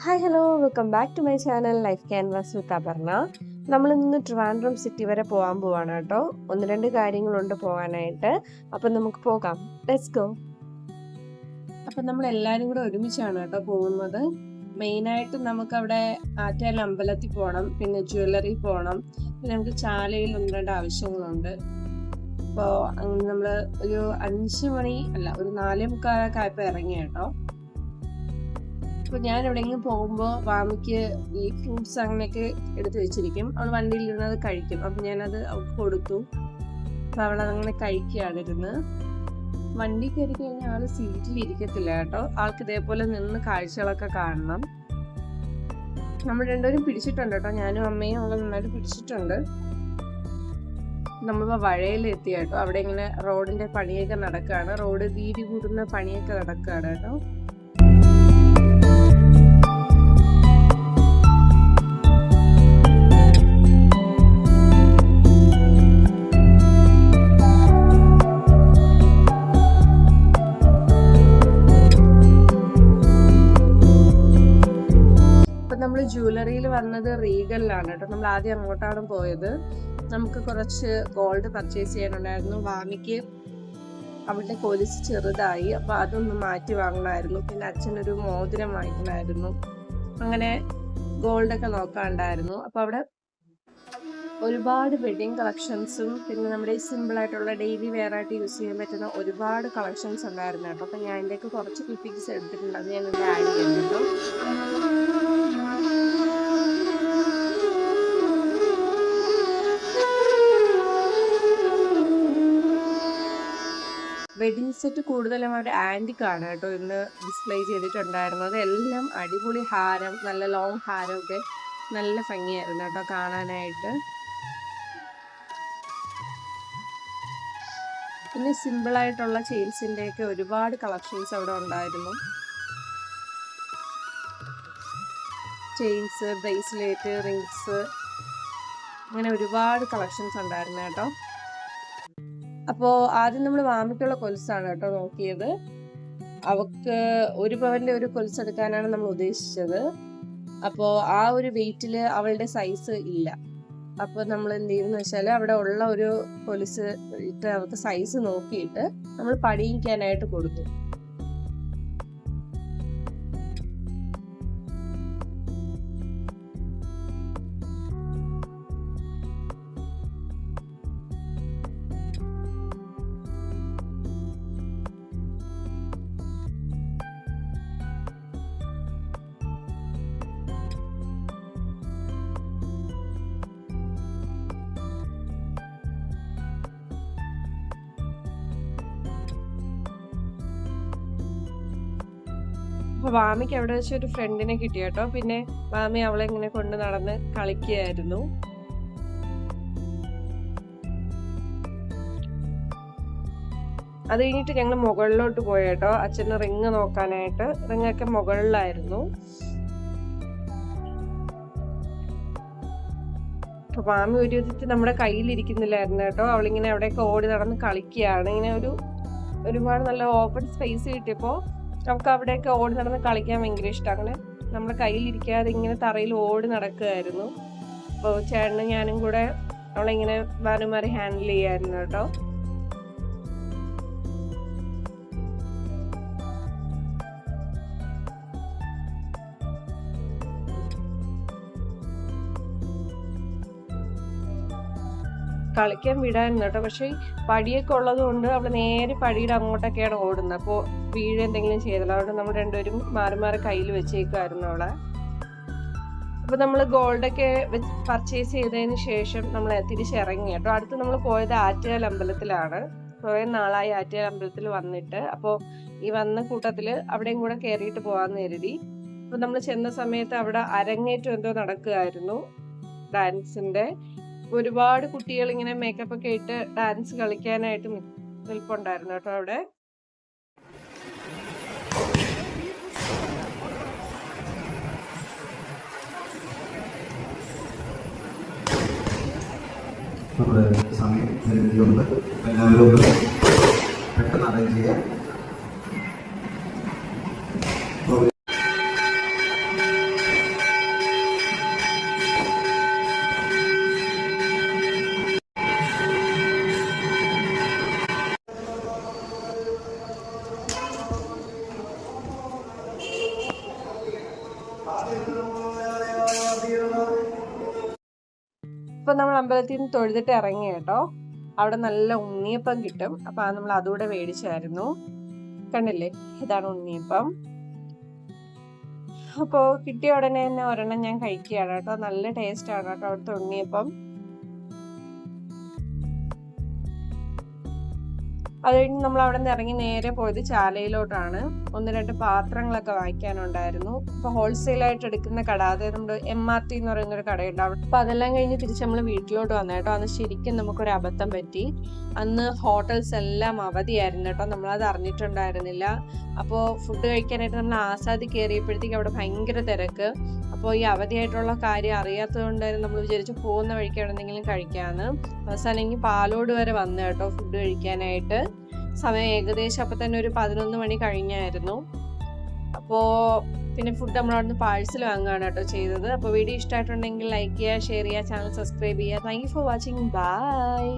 Hi hello welcome back to my channel life canvas with Aparna. നമ്മളിന്ന് Trivandrum city വരെ പോകാൻ പോവാണ് കേട്ടോ. 1-2 കാര്യങ്ങളുണ്ട് പോകാനായിട്ട്. അപ്പം നമുക്ക് പോകാം. Let's go. അപ്പം നമ്മൾ എല്ലാവരും കൂടെ ഒരുമിച്ചാണ് കേട്ടോ പോകുന്നത്. മെയിനായിട്ട് നമുക്കവിടെ ആറ്റാൽ അമ്പലത്തിൽ പോകണം, പിന്നെ ജ്വല്ലറി പോകണം, പിന്നെ നമുക്ക് ചാലയിൽ 1-2 ആവശ്യങ്ങളുണ്ട്. അപ്പോൾ അങ്ങനെ നമ്മൾ ഒരു 5 മണി അല്ല ഒരു 4:45 ആയപ്പോൾ ഇറങ്ങി കേട്ടോ. അപ്പോൾ ഞാൻ എവിടെയെങ്കിലും പോകുമ്പോൾ വാമിക്ക് ഈ ഫ്രൂട്ട്സ് അങ്ങനെയൊക്കെ എടുത്ത് വെച്ചിരിക്കും. അവൾ വണ്ടിയിൽ ഇരുന്നത് കഴിക്കും. അപ്പം ഞാനത് അവൾക്ക് കൊടുത്തു. അപ്പോൾ അവളതങ്ങനെ കഴിക്കുകയാണ് ഇരുന്ന്. വണ്ടി കയറി കഴിഞ്ഞാൽ ആൾ സീറ്റിൽ ഇരിക്കത്തില്ല കേട്ടോ. ആൾക്ക് ഇതേപോലെ നിന്ന് കാഴ്ചകളൊക്കെ കാണണം. നമ്മൾ രണ്ടുപേരും പിടിച്ചിട്ടുണ്ട് കേട്ടോ. ഞാനും അമ്മയും അവളെ നന്നായിട്ട് പിടിച്ചിട്ടുണ്ട്. നമ്മളിപ്പോൾ വഴയിലെത്തി കേട്ടോ. അവിടെ ഇങ്ങനെ റോഡിൻ്റെ പണിയൊക്കെ നടക്കുകയാണ്. റോഡ് വീതി കൂടുന്ന പണിയൊക്കെ നടക്കുകയാണ് കേട്ടോ. നമ്മൾ ജ്വല്ലറിയിൽ വന്നത് റീഗലിലാണ് കേട്ടോ. നമ്മൾ ആദ്യം അങ്ങോട്ടാണ് പോയത്. നമുക്ക് കുറച്ച് ഗോൾഡ് പർച്ചേസ് ചെയ്യാനുണ്ടായിരുന്നു. വാമിക്ക് അവളുടെ കൊലുസ് ചെറുതായി, അപ്പോൾ അതൊന്ന് മാറ്റി വാങ്ങണമായിരുന്നു. പിന്നെ അച്ഛനൊരു മോതിരം വാങ്ങിക്കണമായിരുന്നു. അങ്ങനെ ഗോൾഡൊക്കെ നോക്കാനുണ്ടായിരുന്നു. അപ്പോൾ അവിടെ ഒരുപാട് വെഡിങ് കളക്ഷൻസും പിന്നെ നമ്മുടെ സിമ്പിളായിട്ടുള്ള ഡെയിലി വെയർ ആയിട്ട് യൂസ് ചെയ്യാൻ പറ്റുന്ന ഒരുപാട് കളക്ഷൻസ് ഉണ്ടായിരുന്നു കേട്ടോ. അപ്പോൾ ഞാൻ ഇതിൻ്റെയൊക്കെ കുറച്ച് ക്ലിപ്പിക്സ് എടുത്തിട്ടുണ്ട്. അത് ഞാൻ ഇവിടെ ആഡ് ചെയ്യുന്നുണ്ടോ. വെഡിങ് സെറ്റ് കൂടുതലും അവരുടെ ആൻറ്റിക്കാണ് കേട്ടോ ഇന്ന് ഡിസ്പ്ലേ ചെയ്തിട്ടുണ്ടായിരുന്നത്. എല്ലാം അടിപൊളി ഹാരം, നല്ല ലോങ് ഹാരമൊക്കെ നല്ല ഭംഗിയായിരുന്നു കേട്ടോ കാണാനായിട്ട്. പിന്നെ സിമ്പിളായിട്ടുള്ള ചെയിൻസിൻ്റെയൊക്കെ ഒരുപാട് കളക്ഷൻസ് അവിടെ ഉണ്ടായിരുന്നു. ചെയിൻസ്, ബ്രേസ്ലെറ്റ്, റിങ്സ്, അങ്ങനെ ഒരുപാട് കളക്ഷൻസ് ഉണ്ടായിരുന്നു കേട്ടോ. അപ്പോൾ ആദ്യം നമ്മൾ വാമിക്കുള്ള കൊലുസാണ് കേട്ടോ നോക്കിയത്. അവൾക്ക് 1 പവൻ്റെ ഒരു കൊലുസ് എടുക്കാനാണ് നമ്മൾ ഉദ്ദേശിച്ചത്. അപ്പോൾ ആ ഒരു വെയിറ്റിൽ അവളുടെ സൈസ് ഇല്ല. അപ്പോൾ നമ്മൾ എന്ത് ചെയ്യുമെന്ന് വെച്ചാൽ അവിടെ ഉള്ള ഒരു കൊലുസ് ഇട്ട് അവൾക്ക് സൈസ് നോക്കിയിട്ട് നമ്മൾ പണിയിക്കാനായിട്ട് കൊടുത്തു. അപ്പോൾ വാമിക്ക് അവിടെ വെച്ച് ഒരു ഫ്രണ്ടിനെ കിട്ടി കേട്ടോ. പിന്നെ വാമി അവളെ ഇങ്ങനെ കൊണ്ട് നടന്ന് കളിക്കുകയായിരുന്നു. അത് കഴിഞ്ഞിട്ട് ഞങ്ങൾ മുകളിലോട്ട് പോയി കേട്ടോ. അച്ഛന് റിങ് നോക്കാനായിട്ട്. റിങ്ങൊക്കെ മുകളിലായിരുന്നു. അപ്പൊ വാമി ഒരു വിധത്തിൽ നമ്മുടെ കയ്യിലിരിക്കുന്നില്ലായിരുന്നു കേട്ടോ. അവളിങ്ങനെ അവിടെയൊക്കെ ഓടി നടന്ന് കളിക്കുകയാണ്. ഇങ്ങനെ ഒരുപാട് നല്ല ഓപ്പൺ സ്പേസ് കിട്ടിയപ്പോൾ നമുക്ക് അവിടെയൊക്കെ ഓടി നടന്ന് കളിക്കാൻ ഭയങ്കര ഇഷ്ടമാണ്. അങ്ങനെ നമ്മുടെ കയ്യിലിരിക്കാതെ ഇങ്ങനെ തറയിൽ ഓടി നടക്കുകയായിരുന്നു. അപ്പോൾ ചേട്ടനും ഞാനും കൂടെ അവളിങ്ങനെ മാറി ഹാൻഡിൽ ചെയ്യായിരുന്നു കേട്ടോ. കളിക്കാൻ വിടായിരുന്നു കേട്ടോ. പക്ഷേ പടിയൊക്കെ ഉള്ളത് കൊണ്ട് അവൾ നേരെ പടിയുടെ അങ്ങോട്ടൊക്കെയാണ് ഓടുന്നത്. അപ്പോൾ എന്തെങ്കിലും ചെയ്തല്ലോ. അവിടെ നമ്മൾ രണ്ടുപേരും മാറി കയ്യിൽ വെച്ചേക്കുമായിരുന്നു അവളെ. അപ്പോൾ നമ്മൾ ഗോൾഡൊക്കെ പർച്ചേസ് ചെയ്തതിന് ശേഷം നമ്മൾ തിരിച്ചിറങ്ങി കേട്ടോ. അടുത്ത് നമ്മൾ പോയത് ആറ്റുകാൽ അമ്പലത്തിലാണ്. കുറേ നാളായി ആറ്റുകാൽ അമ്പലത്തിൽ വന്നിട്ട്. അപ്പോൾ ഈ വന്ന കൂട്ടത്തിൽ അവിടെയും കൂടെ കയറിയിട്ട് പോകാമെന്ന് കരുതി. അപ്പോൾ നമ്മൾ ചെന്ന സമയത്ത് അവിടെ അരങ്ങേറ്റം എന്തോ നടക്കുകയായിരുന്നു ഡാൻസിൻ്റെ. ഒരുപാട് കുട്ടികൾ ഇങ്ങനെ മേക്കപ്പ് ഒക്കെ ഇട്ട് ഡാൻസ് കളിക്കാനായിട്ട് നിൽപ്പുണ്ടായിരുന്നു കേട്ടോ അവിടെ. സമയം എല്ലാവരും പെട്ടെന്ന് അറേഞ്ച് ചെയ്യാം. ഇപ്പം നമ്മൾ അമ്പലത്തിൽ നിന്ന് തൊഴുതിട്ട് ഇറങ്ങി കേട്ടോ. അവിടെ നല്ല ഉണ്ണിയപ്പം കിട്ടും. അപ്പം നമ്മൾ അതുകൂടെ മേടിച്ചായിരുന്നു. കണ്ടില്ലേ, ഇതാണ് ഉണ്ണിയപ്പം. അപ്പോൾ കിട്ടിയ ഉടനെ തന്നെ ഒരെണ്ണം ഞാൻ കഴിക്കുകയാണ് കേട്ടോ. നല്ല ടേസ്റ്റ് ആണ് കേട്ടോ അവിടുത്തെ ഉണ്ണിയപ്പം. അത് കഴിഞ്ഞ് നമ്മൾ അവിടെ നിന്ന് ഇറങ്ങി നേരെ പോയത് ചാലയിലോട്ടാണ്. 1-2 പാത്രങ്ങളൊക്കെ വാങ്ങിക്കാനുണ്ടായിരുന്നു. ഇപ്പൊ ഹോൾസെയിലായിട്ട് എടുക്കുന്ന കട, അതായത് നമ്മുടെ MRT എന്ന് പറയുന്ന ഒരു കടയുണ്ട് അവിടെ. അപ്പൊ അതെല്ലാം കഴിഞ്ഞ് തിരിച്ച് നമ്മൾ വീട്ടിലോട്ട് വന്നു കേട്ടോ. അന്ന് ശരിക്കും നമുക്കൊരു അബദ്ധം പറ്റി. അന്ന് ഹോട്ടൽസ് എല്ലാം അവധിയായിരുന്നു കേട്ടോ. നമ്മളത് അറിഞ്ഞിട്ടുണ്ടായിരുന്നില്ല. അപ്പോൾ ഫുഡ് കഴിക്കാനായിട്ട് നമ്മൾ ആസാദി കയറിയപ്പോഴത്തേക്ക് അവിടെ ഭയങ്കര തിരക്ക്. അപ്പോൾ ഈ അവധിയായിട്ടുള്ള കാര്യം അറിയാത്തത് കൊണ്ടായിരുന്നു നമ്മൾ വിചാരിച്ചു പോകുന്ന വഴിക്ക് എവിടെ എന്തെങ്കിലും കഴിക്കാമെന്ന്. അവസാനം ഇനി പാലോട് വരെ വന്നു കേട്ടോ ഫുഡ് കഴിക്കാനായിട്ട്. സമയം ഏകദേശം അപ്പം തന്നെ ഒരു 11 മണി കഴിഞ്ഞായിരുന്നു. അപ്പോൾ പിന്നെ ഫുഡ് നമ്മൾ അവിടെ നിന്ന് പാഴ്സൽ വാങ്ങുകയാണ് കേട്ടോ ചെയ്തത്. അപ്പോൾ വീഡിയോ ഇഷ്ടമായിട്ടുണ്ടെങ്കിൽ ലൈക്ക് ചെയ്യുക, ഷെയർ ചെയ്യുക, ചാനൽ സബ്സ്ക്രൈബ് ചെയ്യുക. Thank you for watching. By.